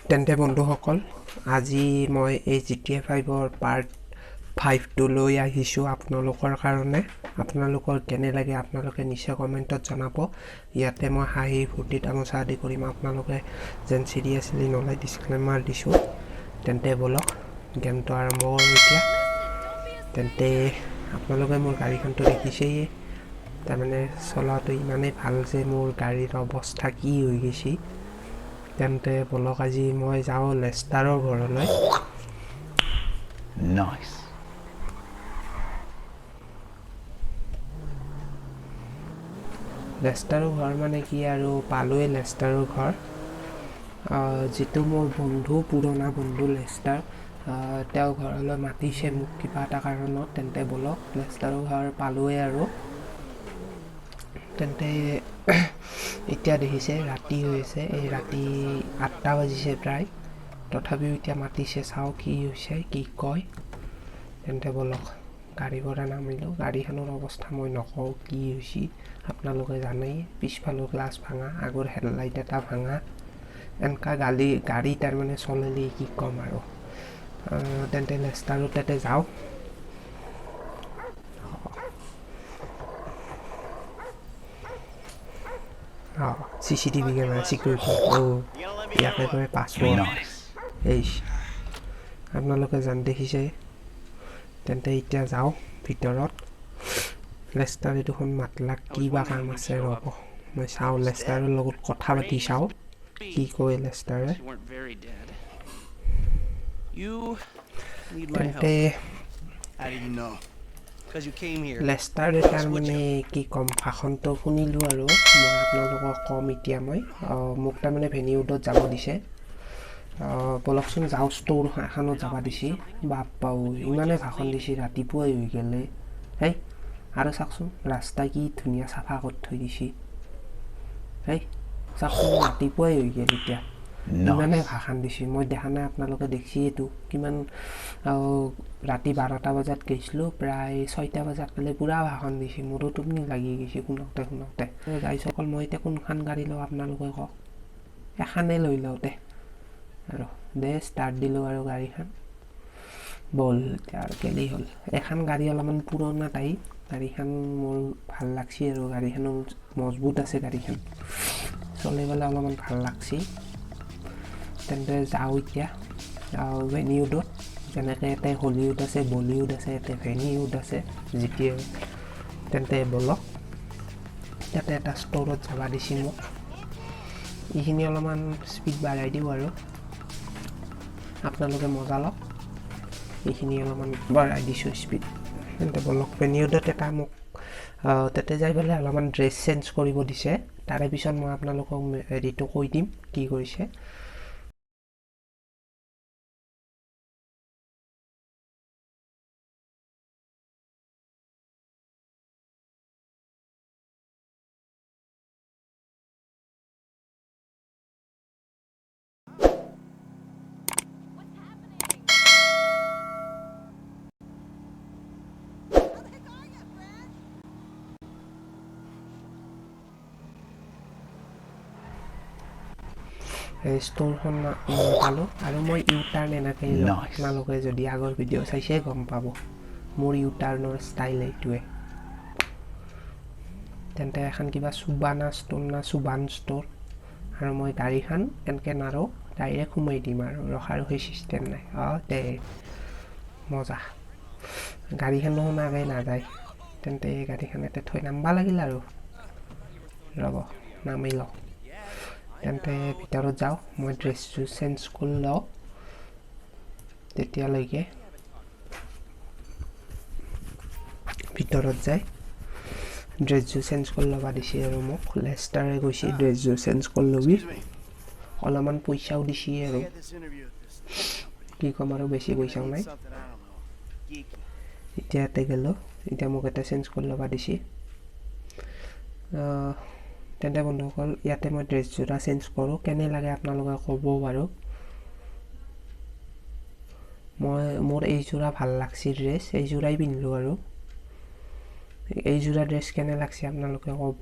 তেন্তে বন্ধুসকল আজি মই এই GTA 5ৰ পাৰ্ট 5 টো লৈ আহিছো আপোনালোকৰ কাৰণে আপোনালোকৰ কেনে লাগে আপোনালোকে নিশ্চয় কমেন্টত জনাব ইয়াতে মই হাঁহি ফূৰ্তি তামোচা আদি কৰিম আপোনালোকে যেন সিৰিয়াছলি নলয় ডিসক্লেমাৰ দিছো তেন্তে বলক গেমটো আৰম্ভ কৰো এতিয়া তেন্তে আপোনালোকে মোৰ গাড়ীখনটো দেখিছেই তাৰমানে চলাটো ইমানেই ভাল যে মোৰ গাড়ীৰ অৱস্থা কি হৈ গৈছে তেন্তে বলক আজি মই যাও লেষ্টাৰৰ ঘৰলৈ নাইস লেষ্টাৰৰ ঘৰ মানে কি আৰু পালোৱে লেষ্টাৰৰ ঘৰ যেটো মোৰ বন্ধু পুৰণা বন্ধু লেষ্টাৰ তেওঁ ঘৰলৈ মাতিছে মোক কিবা এটা কাৰণত তেন্তে বলক লেষ্টাৰৰ ঘৰ পালোৱে আৰু তেন্তে এতিয়া দেখিছে ৰাতি হৈছে এই ৰাতি 8টা বাজিছে প্ৰায় তথাপিও এতিয়া মাতিছে চাও কি হৈছে কি কয় তেন্তে বলক গাড়ী পৰা নামিলো গাড়ীখনৰ অৱস্থা মই নকও কি হৈছে আপোনালোকে জানেই পিছফালৰ গ্লাছ ভাঙা আগৰ হেডলাইট এটা ভাঙা এনকা গাড়ী তাৰ মানে চলেলি কি কম আৰু তেন্তে লেষ্টাৰৰ তাতে যাও CCTV camera security ইয়াকে কয় পাসওয়াৰ্ড এই আপোনালোকে জান দেখিছে তেন্তে এতিয়া যাও ভিতৰত লেষ্টাৰে দুখন মাতলাক কিবা কাম আছে ৰব মই চাও লেষ্টাৰৰ লগত কথা পাতি চাও কি কয় লেষ্টাৰে তেন্তে লেষ্টাৰে তাৰ মানে কি কম ভাষণটো শুনিলো আৰু মই আপোনালোকক কম এতিয়া মই মোক তাৰ মানে ভেনিউডত যাব দিছে বলকচোন যাও ষ্ট'ৰ এখনত যাব দিছি বাপ্পাও ইমানে ভাষণ দিছি ৰাতিপুৱাই হৈ গেলে হেই আৰু চাকচোন ৰাস্তা কি ধুনীয়া চাফা কৰি থৈ দিছি হেই চাকচোন ৰাতিপুৱাই হৈ গেল এতিয়া ইমানে ভাষণ দিছি মই দেখা নাই আপোনালোকে দেখছি এটো কিমান ৰাতি 12টা বজাত গৈছিলো প্ৰায় 6টা বজাত কালে পুৰা ভাষণ দিছি মোৰো তুমি লাগি গৈছি শুনতে গাইছ অকল মই এতিয়া কোনখান গাড়ী লও আপোনালোকে কওক এখানে লৈ লওতে আৰু দে ষ্টাৰ্ট দিলো আৰু গাড়ীখন বল তাৰ কেলি হল এখন গাড়ী অলপমান পুৰণা টাই গাড়ীখন মোৰ ভাল লাগছি আৰু গাড়ীখন মজবুত আছে গাড়ীখন চলিবলৈ অলপমান ভাল লাগছি তেন্তে যাও এতিয়া ভেনিউডত যেনেকৈ এতে হলিউড আছে বলিউড আছে এতে ভেনিউড আছে জিটিএ তেন্তে বলক ইয়াতে এটা ষ্ট'ৰত যাবা দিছি মোক এইখিনি অলপমান স্পীড বাঢ়াই দিও আৰু আপোনালোকে মজা লওক এইখিনি অলপমান বঢ়াই দিছো স্পীড তেন্তে বলক ভেনিউডত এটা মোক তাতে যাই পেলাই অলপমান ড্ৰেছ চেঞ্জ কৰিব দিছে তাৰে পিছত মই আপোনালোকক হেৰিটো কৈ দিম কি কৰিছে ষ্ট'ৰখন পালো আৰু মই ইউটাৰ্ণ এনেকৈ আপোনালোকে যদি আগৰ ভিডিঅ' চাইছে গম পাব মোৰ ইউটাৰ্ণৰ ষ্টাইল এইটোৱে তেন্তে এখন কিবা সুবানা ষ্ট'ৰ না সুবান ষ্ট'ৰ আৰু মই গাড়ীখন এনেকৈ নাৰো ডাইৰেক্ট সোমাই দিম আৰু ৰখাৰ সেই চিষ্টেম নাই দে মজা গাড়ীখন শুনাকৈ নাযায় তেন্তে গাড়ীখন এতে থৈ নামবা লাগিল আৰু ৰ'ব নামি লওঁ তেন্তে ভিতৰত যাও মই ড্ৰেছটো চেঞ্জ কৰি লওঁ তেতিয়ালৈকে ভিতৰত যাই ড্ৰেছটো চেঞ্জ কৰি ল'বা দিছে আৰু মোক লেষ্টাৰে কৈছে ড্ৰেছটো চেঞ্জ কৰি ল'বি অলপমান পইচাও দিছে আৰু কি ক'ম আৰু বেছি পইচাও নাই এতিয়া ইয়াতে গেলো এতিয়া মোক এটা চেঞ্জ কৰি ল'বা দিছে তেন্তে বন্ধুসকল ইয়াতে মই ড্ৰেছযোৰা চেঞ্জ কৰোঁ কেনে লাগে আপোনালোকে ক'ব বাৰু মোৰ এই যোৰা ভাল লাগছি ড্ৰেছ এই যোৰাই পিন্ধিলোঁ আৰু এই যোৰা ড্ৰেছ কেনে লাগছে আপোনালোকে ক'ব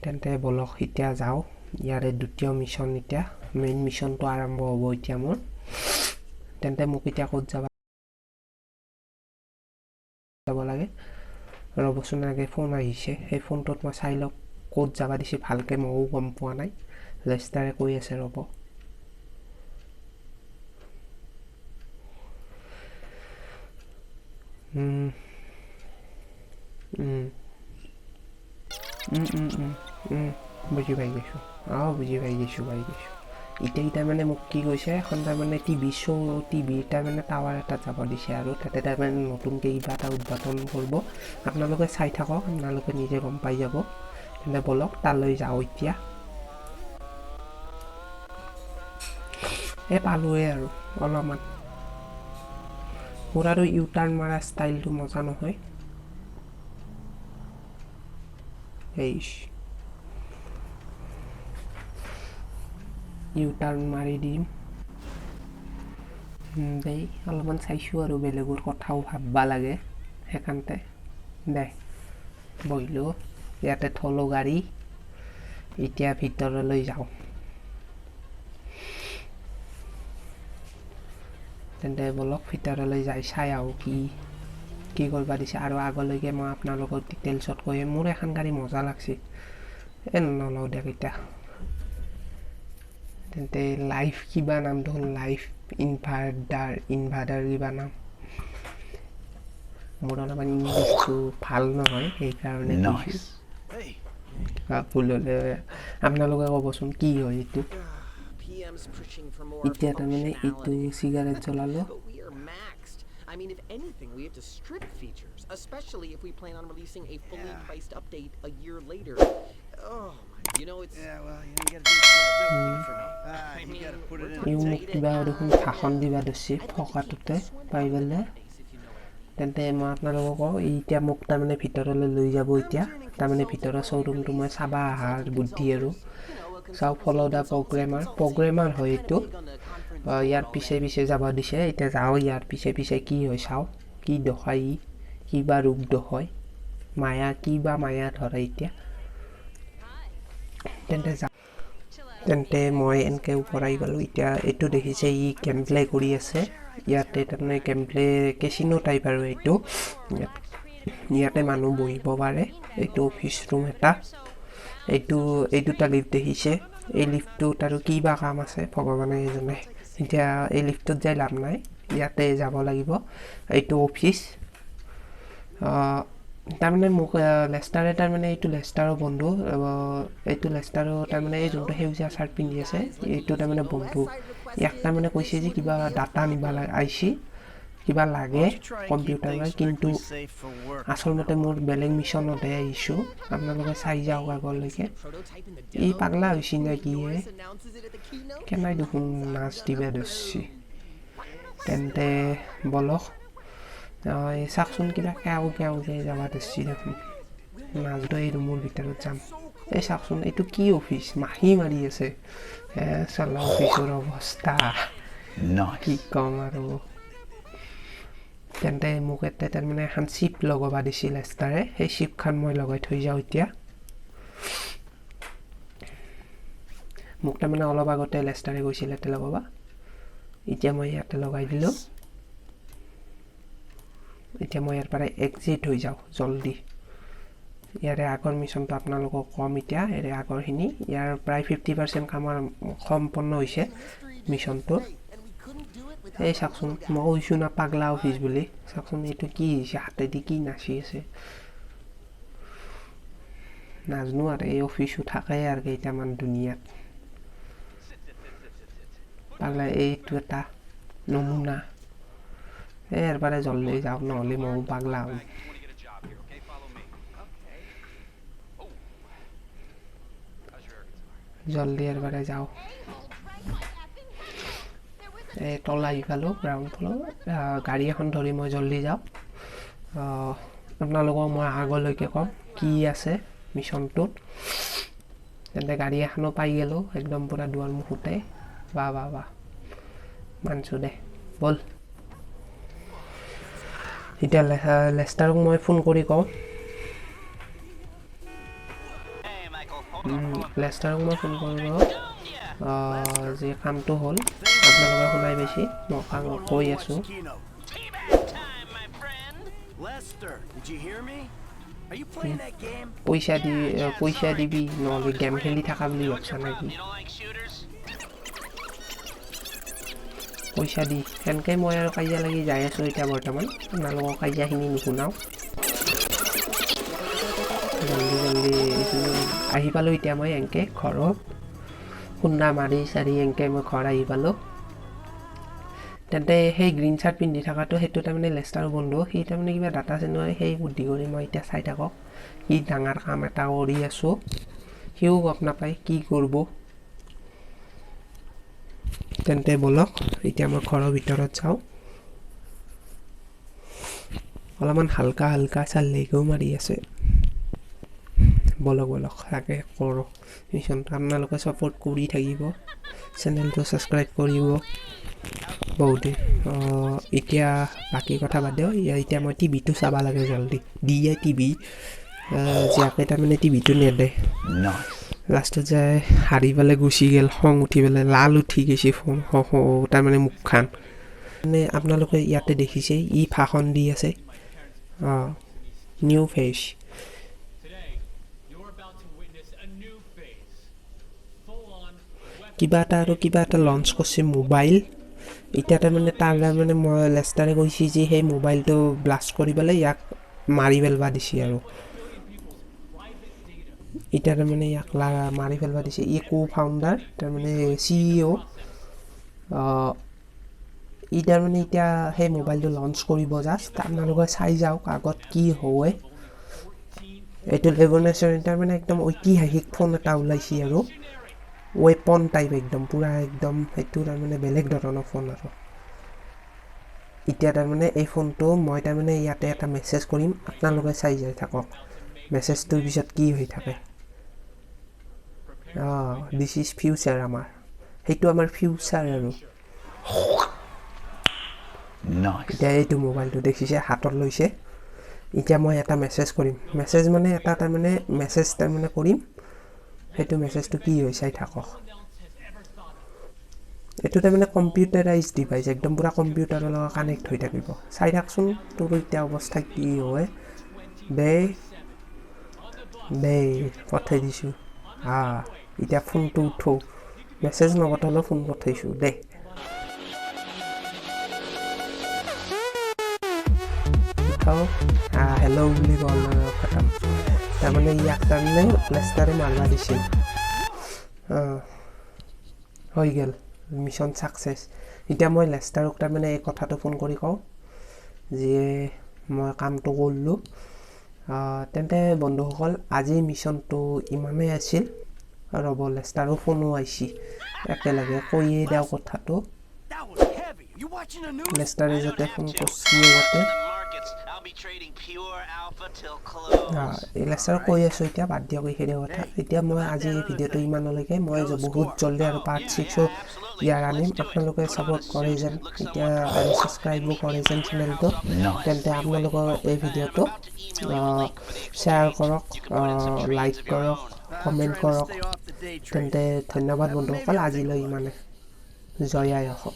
তেন্তে বলক এতিয়া যাওঁ ইয়াৰে দ্বিতীয় মিছন এতিয়া মেইন মিছনটো আৰম্ভ হ'ব এতিয়া মোৰ তেন্তে মোক এতিয়া ক'ত যাব লাগে ৰ'বচোন আগে ফোন আহিছে সেই ফোনটোত মই চাই লওক ক'ত যাবা দিছে ভালকৈ ময়ো গম পোৱা নাই লেষ্টাৰে কৈ আছে ৰ'ব বুজি পাই গৈছোঁ বুজি পাই গৈছোঁ এতিয়া তাৰমানে মোক কি কৈছে এখন তাৰমানে টিভি তাৰমানে টাৱাৰ এটা যাব দিছে আৰু তাতে তাৰমানে নতুনকৈ কিবা এটা উদ্বোধন কৰিব আপোনালোকে চাই থাকক আপোনালোকে নিজে গম পাই যাব তেন্তে ব'লক তালৈ যাওঁ এতিয়া পালোৱে আৰু অলপমান মোৰ আৰু ইউ টাৰ্ণ মাৰা ষ্টাইলটো মজা নহয় ইউ টাৰ্ণ মাৰি দিম দেই অলপমান চাইছোঁ আৰু বেলেগৰ কথাও ভাববা লাগে সেইকাৰণতে দে বহিলোঁ ইয়াতে থলোঁ গাড়ী এতিয়া ভিতৰলৈ যাওঁ তেন্তে ব'লক ভিতৰলৈ যাই চাই আহোঁ কি কৰিব দিছে আৰু আগলৈকে মই আপোনালোকক ডিটেইলছত কৈ মোৰ এখন গাড়ী মজা লাগছে নলওঁ দিয়ক এতিয়া তেন্তে লাইফ কিবা নামটো হ'ল লাইফ ইনভাৰ্টাৰ কিবা নাম মোৰ অলপমান ইংলিছটো ভাল নহয় সেইকাৰণে ভুল হ'লে আপোনালোকে ক'বচোন কি হয় এইটো এতিয়া তাৰমানে এইটো cigarette জ্বলালোঁ I mean, if anything, we have to strip features, especially if we plan on releasing a fully priced update a year later. Oh, you know, it's... Yeah, well, you gotta do it for me. You gotta put it in. মোক কিবা দেখোন ভাষণ দিবা দিছে ফকাটোতে পাই গ'লে তেন্তে মই আপোনালোকক কওঁ এতিয়া মোক তাৰমানে ভিতৰলৈ লৈ যাব এতিয়া তাৰমানে ভিতৰৰ শ্ব'ৰুমটো মই চাবা অহাৰ বুদ্ধি আৰু চাওঁ ফ'ল' দ্য প্ৰগ্ৰেমাৰ হয় এইটো ইয়াৰ পিছে যাব দিছে এতিয়া যাওঁ ইয়াৰ পিছে কি হয় চাওঁ কি দেখায় কিবা ৰূপ দেখায় মায়া কিবা মায়া ধৰে এতিয়া তেন্তে মই এনেকৈ ওপৰাই গ'লোঁ এতিয়া এইটো দেখিছে গেম প্লে কৰি আছে ইয়াতে তাৰমানে গেম প্লে কেচিনো টাইপ আৰু এইটো ইয়াতে মানুহ বহিব পাৰে এইটো অফিচ ৰুম এটা এইটো দুটা লিফ্ট দেখিছে এই লিফ্টটোত আৰু কি বা কাম আছে ভগৱানে জানে এতিয়া এই লিফ্টত যাই লাভ নাই ইয়াতে যাব লাগিব এইটো অফিচ তাৰমানে মোক লেষ্টাৰে তাৰমানে এইটো লেষ্টাৰৰ বন্ধু এইটো লেষ্টাৰৰ তাৰমানে এই যোনটো সেউজীয়া চাৰ্ট পিন্ধি আছে এইটো তাৰমানে বন্ধু ইয়াক তাৰমানে কৈছে যে কিবা ডাটা নিব আহিছে কিবা লাগে কম্পিউটাৰৰ কিন্তু আচলতে মোৰ বেলেগ মিছনতহে আহিছোঁ আপোনালোকে চাই যাওক আগলৈকে এই পাগলা হৈছে নে কি কেনাই দেখোন নাচ দিবা ধৰিছে তেন্তে বলক চাওকচোন কিবা কেও যে যাবা ধৰিছে দেখোন নাচটো এই ৰুমৰ ভিতৰত যাম এই চাওকচোন এইটো কি অফিচ মাখি মাৰি আছে চলা অফিচৰ অৱস্থা কি ক'ম আৰু তেন্তে মোক এটা তাৰমানে এখন চিপ লগাব দিছিল লেষ্টাৰে সেই চিপখন মই লগাই থৈ যাওঁ এতিয়া মোক তাৰমানে অলপ আগতে লেষ্টাৰে গৈছিল ইয়াতে লগাবা এতিয়া মই ইয়াতে লগাই দিলোঁ এতিয়া মই ইয়াৰ পৰা এক্সিট হৈ যাওঁ জলদি ইয়াৰে আগৰ মিছনটো আপোনালোকক কম এতিয়া ইয়াৰে আগৰখিনি ইয়াৰ প্ৰায় 50% কাম সম্পন্ন হৈছে মিছনটো এই চাওকচোন মই কৈছোঁ না পাগলা অফিচ বুলি চাওকচোন এইটো কি হৈছে হাতেদি কি নাচি আছে নাজানো আৰু এই অফিচো থাকে আৰু কেইটামান দুনিয়াত পাগলা এইটো এটা নমুনা ইয়াৰ পৰা জলদি যাওক নহ'লে ময়ো পাগলা হ'ম জলদি ইয়াৰ পৰা যাওঁ এই তলা ইফালো গ্ৰাউণ্ড ফ্ল'ৰ গাড়ী এখন ধৰি মই জলদি যাওঁ আপোনালোকক মই আগলৈকে ক'ম কি আছে মিছনটোত তেন্তে গাড়ী এখনো পাই গ'লোঁ একদম পূৰা দুৱাৰ মুখতে বাহ মানছোঁ দে ব'ল এতিয়া লেষ্টাৰক মই ফোন কৰি কওঁ লেষ্টাৰক মই ফোন কৰি কওঁ যে কামটো হ'ল আপোনালোকে শুনাই পাইছে মই কৈ আছোঁ Lester, did you hear me? Are you playing that game? পইচা দিবি নহ'লে গেম খেলি থাকা বুলি ভাবছা নেকি পইচা দি সেনেকৈ মই আৰু কাজিয়া লাগি যাই আছোঁ এতিয়া বৰ্তমান আপোনালোকৰ কাজিয়াখিনি নুশুনাও জলদি আহি পালোঁ এতিয়া মই এনেকৈ ঘৰত খুন্দা মাৰি চাৰি এনেকৈ মই ঘৰ আহি পালোঁ তেন্তে সেই গ্ৰীণ চাৰ্ট পিন্ধি থকাটো সেইটো তাৰমানে লেষ্টাৰৰ বন্ধু সি তাৰমানে কিবা ডাটা আছে নহয় সেই বুদ্ধি কৰি মই এতিয়া চাই থাকক সি ডাঙৰ কাম এটা কৰি আছোঁ সিও গম নাপায় কি কৰিব তেন্তে বলক এতিয়া মই ঘৰৰ ভিতৰত যাওঁ অলপমান হালকা চালেগো মাৰি আছে বলক তাকে কৰোঁ মিছনটো আপোনালোকে ছাপোৰ্ট কৰি থাকিব চেনেলটো ছাবস্ক্ৰাইব কৰিব বহুতে এতিয়া বাকী কথা বাদ দিওঁ এতিয়া মই টিভিটো চাব লাগে জলদি দিয়ে টিভি জীয়াকে তাৰমানে টিভিটো নেদে লাষ্টত যায় হাৰি পেলাই গুচি গ'ল খং উঠি পেলাই লাল উঠি গৈছে তাৰমানে মুখখন মানে আপোনালোকে ইয়াতে দেখিছে ই ভাষণ দি আছে নিউ ফেচ কিবা এটা লঞ্চ কৰিছে মোবাইল এতিয়া তাৰমানে তাৰমানে মই লেষ্টাৰে কৈছে যে সেই মোবাইলটো ব্লাষ্ট কৰি পেলাই ইয়াক মাৰি পেলাব দিছে আৰু এতিয়া তাৰমানে ইয়াক মাৰি পেলাব দিছে ই ফাউণ্ডাৰ তাৰমানে CEO ই তাৰমানে এতিয়া সেই মোবাইলটো লঞ্চ কৰিব জাষ্ট আপোনালোকে চাই যাওক আগত কি হয় এইটো লেভনেশ্যন তাৰমানে একদম ঐতিহাসিক ফোন এটা ওলাইছে আৰু ৱেপন টাইপ একদম পূৰা একদম সেইটো তাৰমানে বেলেগ ধৰণৰ ফোন আৰু এতিয়া তাৰমানে এই ফোনটো মই তাৰমানে ইয়াতে এটা মেছেজ কৰিম আপোনালোকে চাই যাই থাকক মেছেজটোৰ পিছত কি হৈ থাকে দিছ ইজ ফিউচাৰ আমাৰ সেইটো আমাৰ ফিউচাৰ আৰু এতিয়া এইটো মোবাইলটো দেখিছে হাতত লৈছে এতিয়া মই এটা মেছেজ কৰিম মেছেজ মানে এটা তাৰমানে মেছেজ তাৰমানে কৰিম সেইটো মেছেজটো কি হৈ চাই থাকক এইটো তাৰমানে কম্পিউটাৰাইজ ডিভাইচ একদম পূৰা কম্পিউটাৰৰ লগত কানেক্ট হৈ থাকিব চাই থাকচোন তোৰ এতিয়া অৱস্থা কি হয় দে পঠাই দিছোঁ এতিয়া ফোনটো উঠো মেছেজ নপঠালেও ফোন পঠাইছোঁ দে হেল্ল' বুলি কল খতম তাৰমানে ইয়াক তাৰমানে লেষ্টাৰে মাৰবা দিছিল হৈ গ'ল মিছন ছাকচেছ এতিয়া মই লেষ্টাৰক তাৰমানে এই কথাটো ফোন কৰি কওঁ যে মই কামটো কৰিলোঁ তেন্তে বন্ধুসকল আজি মিছনটো ইমানেই আছিল ৰ'ব লেষ্টাৰো ফোনো আহিছে একেলগে কৈয়ে দিওঁ কথাটো লেষ্টাৰে যাতে ফোন কৰিছে যাতে লেষ্টাৰক কৈ আছোঁ এতিয়া বাদ দিয়ক এইখিনি কথা এতিয়া মই আজি এই ভিডিঅ'টো ইমানলৈকে মই বহুত জলদি আৰু পাৰ্ট 6 ইয়াৰ আনিম আপোনালোকে ছাপোৰ্ট কৰে যেন এতিয়া আৰু ছাবস্ক্ৰাইবো কৰে যেন চেনেলটো তেন্তে আপোনালোকৰ এই ভিডিঅ'টো শ্বেয়াৰ কৰক লাইক কৰক কমেণ্ট কৰক তেন্তে ধন্যবাদ বন্ধুসকল আজিলৈ ইমানে জয় আই অসম